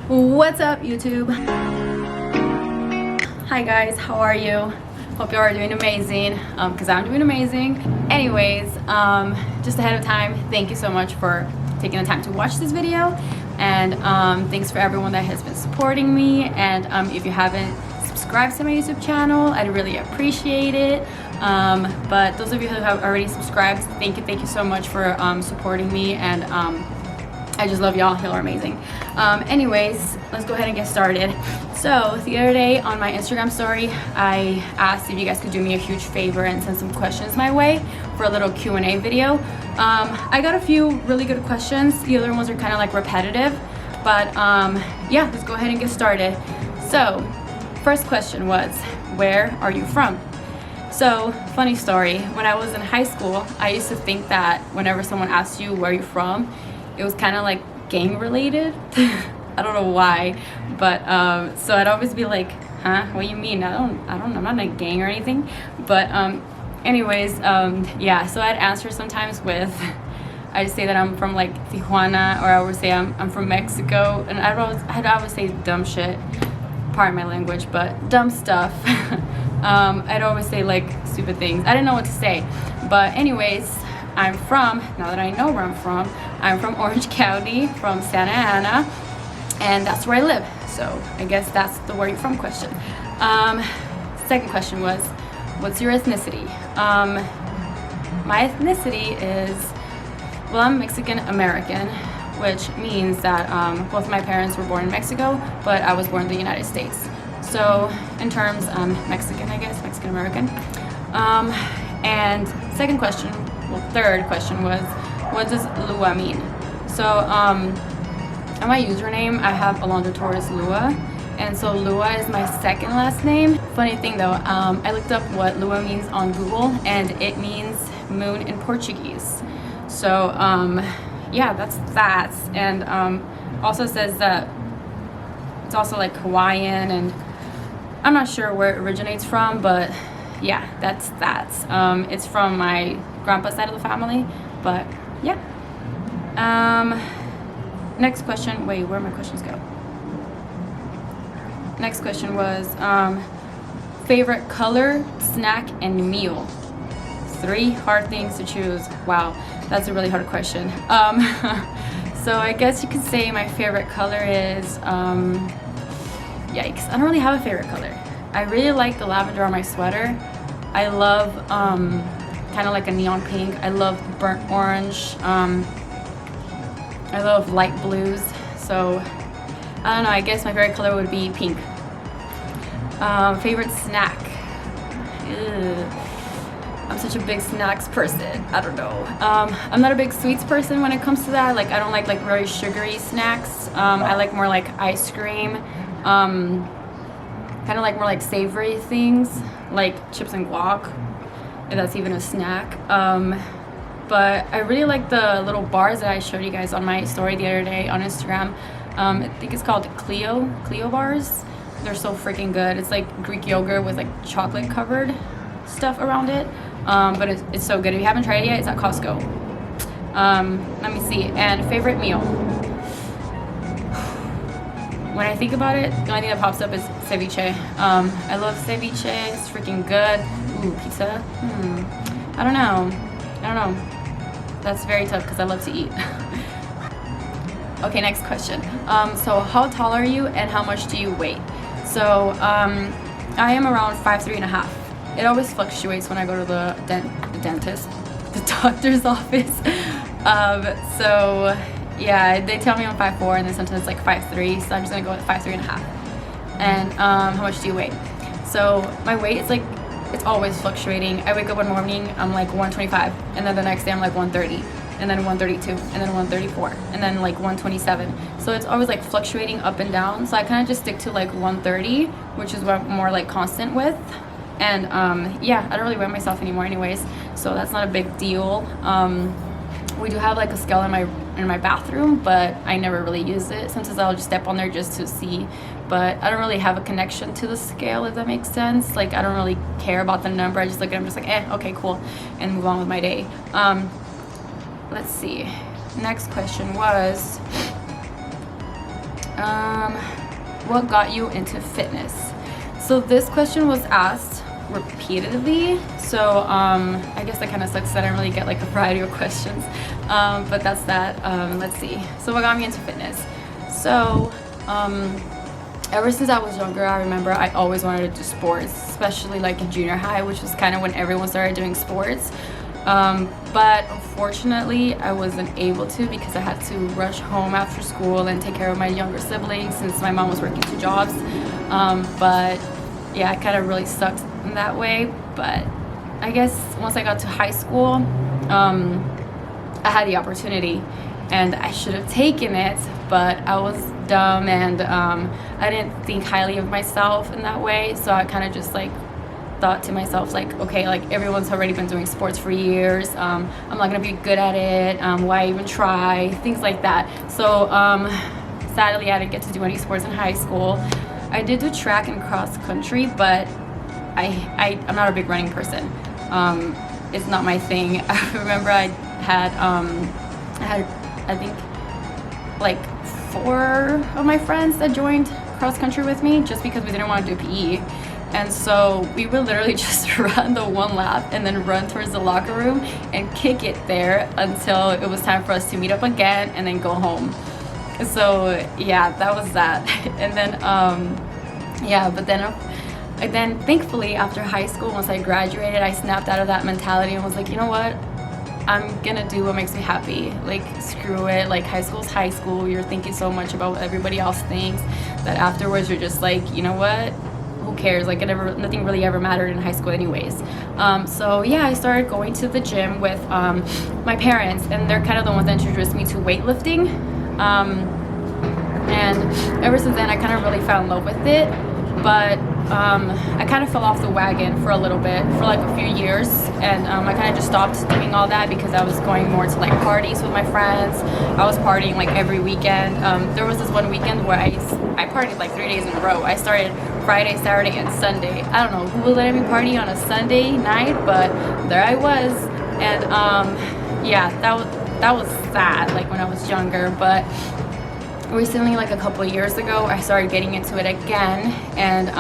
What's up, YouTube? Hi guys, how are you? Hope you are doing amazing, because I'm doing amazing. Anyways, just ahead of time, thank you so much for taking the time to watch this video, and thanks for everyone that has been supporting me. And if you haven't subscribed to my YouTube channel, I'd really appreciate it. But those of you who have already subscribed, thank you so much for supporting me, and I just love y'all. Y'all are amazing. Anyways, let's go ahead and get started. So the other day on my Instagram story, I asked if you guys could do me a huge favor and send some questions my way for a little Q&A video. I got a few really good questions. The other ones are kind of like repetitive, but yeah, let's go ahead and get started. So first question was, where are you from? So, funny story, when I was in high school, I used to think that whenever someone asked you where you're from, it was kind of like gang related. I don't know why, but so I'd always be like, huh, what do you mean? I'm not in a gang or anything. But anyways, yeah, so I'd answer sometimes with, I'd say that I'm from like Tijuana, or I would say I'm from Mexico, and I'd always say dumb shit, pardon my language, but dumb stuff. I'd always say like stupid things. I didn't know what to say. But anyways, I'm from, now that I know where I'm from Orange County, from Santa Ana, and that's where I live. So I guess that's the where you're from question. Second question was, what's your ethnicity? My ethnicity is, well, I'm Mexican American, which means that both my parents were born in Mexico, but I was born in the United States. So in terms, Mexican, I guess, Mexican American. And second question, well, third question was, what does Lua mean? So on my username, I have Alondra Torres Lua, and so Lua is my second last name. Funny thing though, I looked up what Lua means on Google, and it means moon in Portuguese. So yeah, that's that. And also says that it's also like Hawaiian, and I'm not sure where it originates from, but yeah, that's that. It's from my grandpa's side of the family, but yeah. Next question, wait, where my questions go? Next question was, favorite color, snack, and meal. 3 hard things to choose. Wow, that's a really hard question. So I guess you could say my favorite color is, yikes, I don't really have a favorite color. I really like the lavender on my sweater. I love kind of like a neon pink. I love burnt orange. I love light blues. So I don't know, I guess my favorite color would be pink. Favorite snack. I'm such a big snacks person. I don't know. I'm not a big sweets person when it comes to that. Like, I don't like very sugary snacks. I like more like ice cream. Kind of like more like savory things, like chips and guac, if that's even a snack. But I really like the little bars that I showed you guys on my story the other day on Instagram. I think it's called Clio bars. They're so freaking good. It's like Greek yogurt with like chocolate covered stuff around it. But it's so good. If you haven't tried it yet, it's at Costco. Let me see. And favorite meal. When I think about it, the only thing that pops up is ceviche. I love ceviche. It's freaking good. Ooh, pizza. I don't know. That's very tough because I love to eat. Okay, next question. So how tall are you and how much do you weigh? So I am around 5'3.5". It always fluctuates when I go to the dentist, the doctor's office. So yeah, they tell me I'm 5'4", and then sometimes it's like 5'3", so I'm just gonna go with 5'3.5". And how much do you weigh? So my weight is like, it's always fluctuating. I wake up one morning, I'm like 125, and then the next day I'm like 130, and then 132, and then 134, and then like 127. So it's always like fluctuating up and down. So I kind of just stick to like 130, which is what I'm more like constant with. And yeah, I don't really weigh myself anymore anyways, so that's not a big deal. We do have like a scale in my bathroom, but I never really use it. Sometimes I'll just step on there just to see, but I don't really have a connection to the scale, if that makes sense. Like, I don't really care about the number. I just look at it, I'm just like, okay, cool, and move on with my day. Let's see. Next question was, what got you into fitness? So this question was asked repeatedly, so I guess that kind of sucks that I don't really get like a variety of questions, but that's that. Let's see. So what got me into fitness? So ever since I was younger, I remember I always wanted to do sports, especially like in junior high, which was kind of when everyone started doing sports. But unfortunately I wasn't able to because I had to rush home after school and take care of my younger siblings since my mom was working 2 jobs. But yeah, it kind of really sucked in that way. But I guess once I got to high school, I had the opportunity and I should have taken it, but I was dumb and I didn't think highly of myself in that way. So I kind of just like thought to myself like, okay, like everyone's already been doing sports for years, I'm not gonna be good at it, why even try, things like that. So sadly I didn't get to do any sports in high school. I did do track and cross country, but I'm not a big running person. It's not my thing. I remember I had I think like 4 of my friends that joined cross country with me just because we didn't want to do PE. And so we would literally just run the 1 lap and then run towards the locker room and kick it there until it was time for us to meet up again and then go home. So yeah, that was that. And then yeah, but then thankfully after high school, once I graduated, I snapped out of that mentality and was like, you know what? I'm gonna do what makes me happy. Like, screw it. Like, high school's high school. You're thinking so much about what everybody else thinks that afterwards you're just like, you know what? Who cares? Like, nothing really ever mattered in high school anyways. So yeah, I started going to the gym with my parents, and they're kind of the ones that introduced me to weightlifting. And ever since then, I kind of really fell in love with it. But I kind of fell off the wagon for a little bit, for like a few years, and I kind of just stopped doing all that because I was going more to like parties with my friends. I was partying like every weekend. There was this one weekend where I partied like 3 days in a row. I started Friday, Saturday, and Sunday. I don't know who would let me party on a Sunday night, but there I was. And yeah, that was sad, like when I was younger. But recently, like a couple of years ago, I started getting into it again, and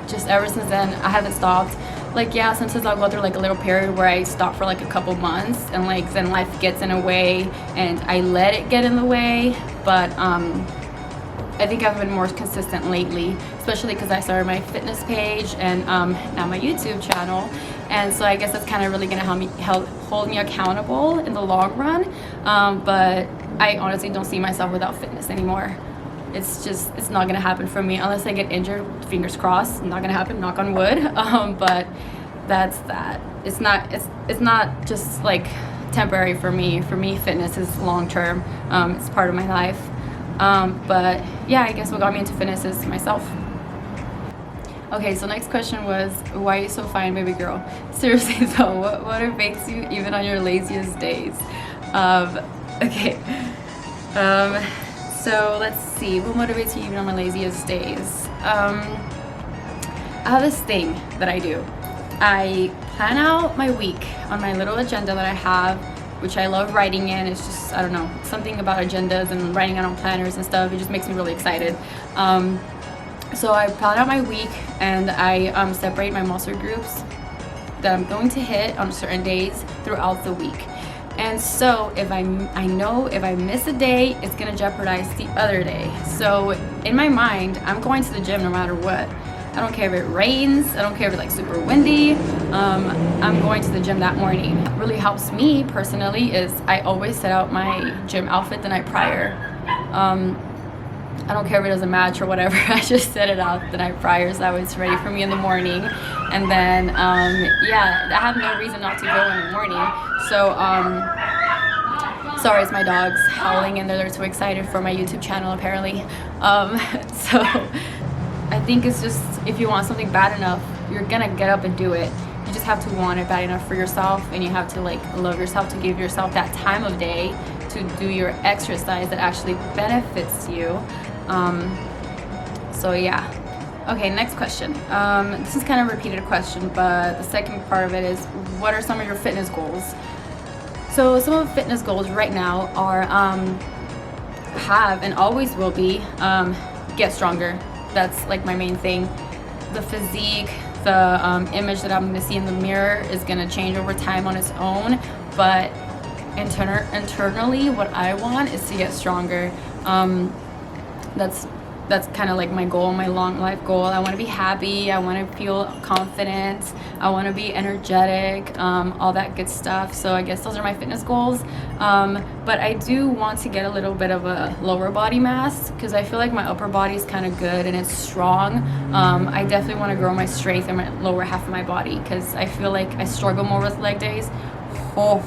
just ever since then I haven't stopped. Like, yeah, sometimes I'll go through like a little period where I stop for like a couple months, and like then life gets in a way and I let it get in the way. But I think I've been more consistent lately, especially because I started my fitness page and now my YouTube channel. And so I guess that's kind of really gonna hold me accountable in the long run. But I honestly don't see myself without fitness anymore. It's not gonna happen for me unless I get injured. Fingers crossed, not gonna happen, knock on wood. But that's that. It's not just like temporary for me. For me, fitness is long term. It's part of my life. But yeah, I guess what got me into fitness is myself. Okay, so next question was, why are you so fine, baby girl? Seriously though, what motivates you even on your laziest days? Okay. So let's see, what motivates you even on my laziest days? I have this thing that I do. I plan out my week on my little agenda that I have, which I love writing in. It's just, I don't know, something about agendas and writing out on planners and stuff. It just makes me really excited. So I plan out my week, and I separate my muscle groups that I'm going to hit on certain days throughout the week. And so if I know if I miss a day, it's gonna jeopardize the other day. So in my mind, I'm going to the gym no matter what. I don't care if it rains, I don't care if it's like super windy, I'm going to the gym that morning. What really helps me personally is I always set out my gym outfit the night prior. I don't care if it doesn't match or whatever, I just set it out the night prior so that way it's ready for me in the morning. And then, yeah, I have no reason not to go in the morning. So, sorry, it's my dogs howling and they're too excited for my YouTube channel apparently. So, I think it's just, if you want something bad enough, you're gonna get up and do it. You just have to want it bad enough for yourself, and you have to like love yourself to give yourself that time of day to do your exercise that actually benefits you. So yeah. Okay, next question. This is kind of a repeated question, but the second part of it is, what are some of your fitness goals? So some of the fitness goals right now are have and always will be, get stronger. That's like my main thing. The physique, the image that I'm gonna see in the mirror is gonna change over time on its own, but internally what I want is to get stronger. That's kind of like my goal, my long life goal. I want to be happy, I want to feel confident, I want to be energetic, all that good stuff. So I guess those are my fitness goals. But I do want to get a little bit of a lower body mass, because I feel like my upper body is kind of good and it's strong. I definitely want to grow my strength in my lower half of my body, because I feel like I struggle more with leg days. Oh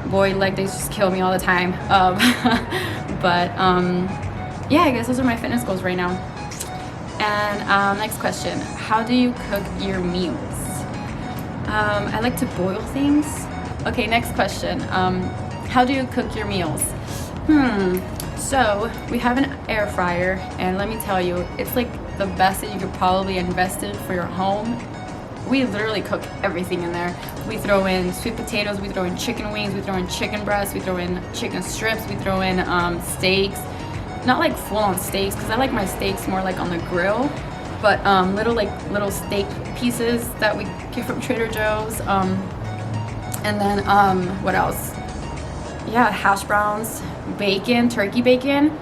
boy, leg days just kill me all the time. Yeah, I guess those are my fitness goals right now. And next question, how do you cook your meals? I like to boil things. Okay, next question, how do you cook your meals? So we have an air fryer, and let me tell you, it's like the best that you could probably invest in for your home. We literally cook everything in there. We throw in sweet potatoes, we throw in chicken wings, we throw in chicken breasts, we throw in chicken strips, we throw in steaks. Not like full-on steaks, because I like my steaks more like on the grill, but little steak pieces that we get from Trader Joe's. And then what else? Yeah, hash browns, bacon, turkey bacon,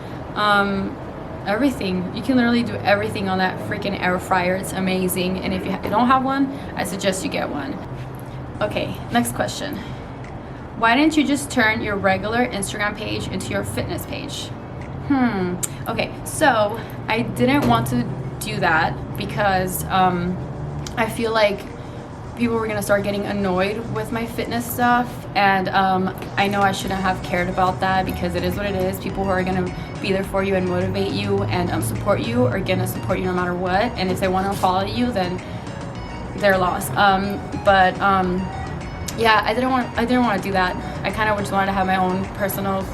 everything. You can literally do everything on that freaking air fryer. It's amazing. And if you don't have one, I suggest you get one. Okay, next question. Why didn't you just turn your regular Instagram page into your fitness page? Okay, so I didn't want to do that because I feel like people were gonna start getting annoyed with my fitness stuff, and I know I shouldn't have cared about that, because it is what it is. People who are gonna be there for you and motivate you and support you are gonna support you no matter what, and if they want to follow you, then they're lost. Yeah, I didn't want to do that. I kind of just wanted to have my own personal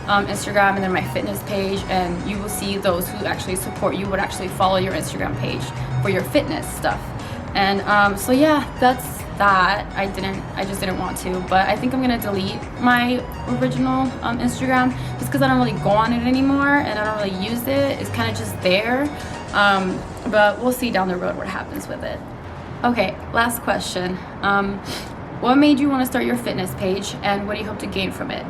Instagram and then my fitness page, and you will see those who actually support you would actually follow your Instagram page for your fitness stuff. And so yeah, that's that. I just didn't want to, but I think I'm gonna delete my original Instagram, just because I don't really go on it anymore and I don't really use it. It's kind of just there, but we'll see down the road what happens with it. Okay, last question. What made you want to start your fitness page, and what do you hope to gain from it?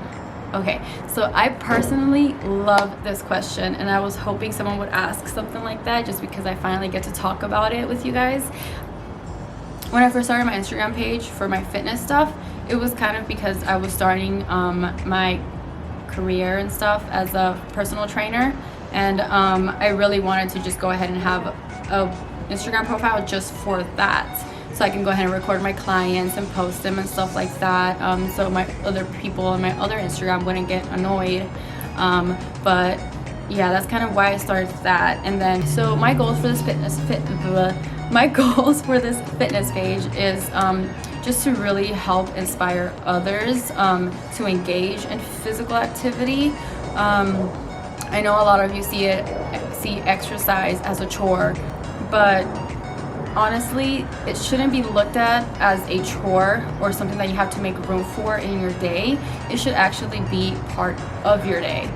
Okay, so I personally love this question, and I was hoping someone would ask something like that, just because I finally get to talk about it with you guys. When I first started my Instagram page for my fitness stuff, it was kind of because I was starting my career and stuff as a personal trainer, and I really wanted to just go ahead and have a Instagram profile just for that, so I can go ahead and record my clients and post them and stuff like that, so my other people on my other Instagram wouldn't get annoyed. But yeah, that's kind of why I started that. And then so my goals for this fitness page is just to really help inspire others to engage in physical activity. I know a lot of you see exercise as a chore, but honestly, it shouldn't be looked at as a chore or something that you have to make room for in your day. It should actually be part of your day.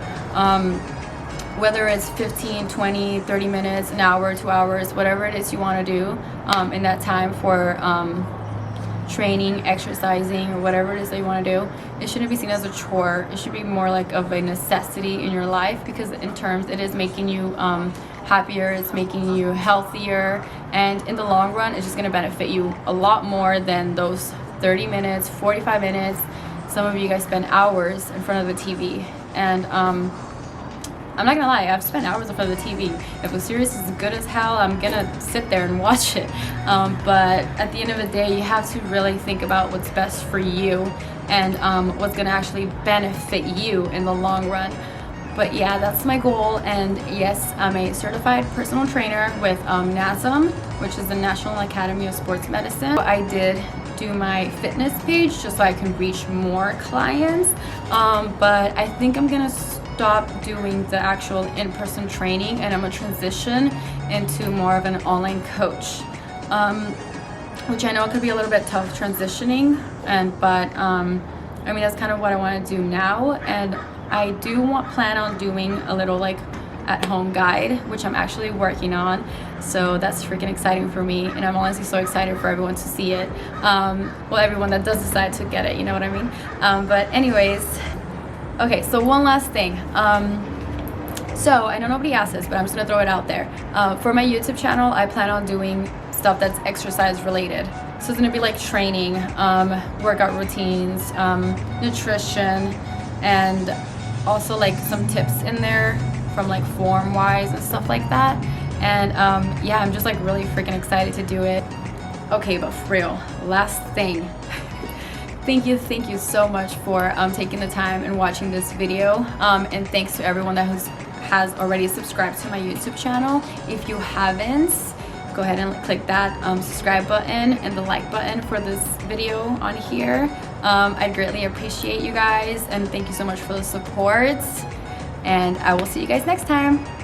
Whether it's 15, 20, 30 minutes, an hour, 2 hours, whatever it is you want to do in that time for training, exercising, or whatever it is that you want to do, it shouldn't be seen as a chore. It should be more like of a necessity in your life, because in terms it is making you happier, it's making you healthier, and in the long run it's just going to benefit you a lot more than those 30 minutes, 45 minutes. Some of you guys spend hours in front of the TV, and I'm not gonna lie, I've spent hours in front of the TV. If a series is good as hell, I'm gonna sit there and watch it. But at the end of the day, you have to really think about what's best for you and what's gonna actually benefit you in the long run. But yeah, that's my goal. And yes, I'm a certified personal trainer with NASM, which is the National Academy of Sports Medicine. I did do my fitness page just so I can reach more clients. But I think I'm gonna stop doing the actual in-person training, and I'm gonna transition into more of an online coach, which I know it could be a little bit tough transitioning, but I mean, that's kind of what I want to do now. And I do plan on doing a little like at-home guide, which I'm actually working on, so that's freaking exciting for me, and I'm honestly so excited for everyone to see it. Well, everyone that does decide to get it, you know what I mean? But anyways, okay, so one last thing. So I know nobody asked this, but I'm just gonna throw it out there. For my YouTube channel, I plan on doing stuff that's exercise related. So it's gonna be like training, workout routines, nutrition, and also like some tips in there from like form wise and stuff like that. And yeah, I'm just like really freaking excited to do it. Okay, but for real, last thing. Thank you so much for taking the time and watching this video, and thanks to everyone that has already subscribed to my YouTube channel. If you haven't, go ahead and click that subscribe button and the like button for this video on here. I greatly appreciate you guys, and thank you so much for the support, and I will see you guys next time.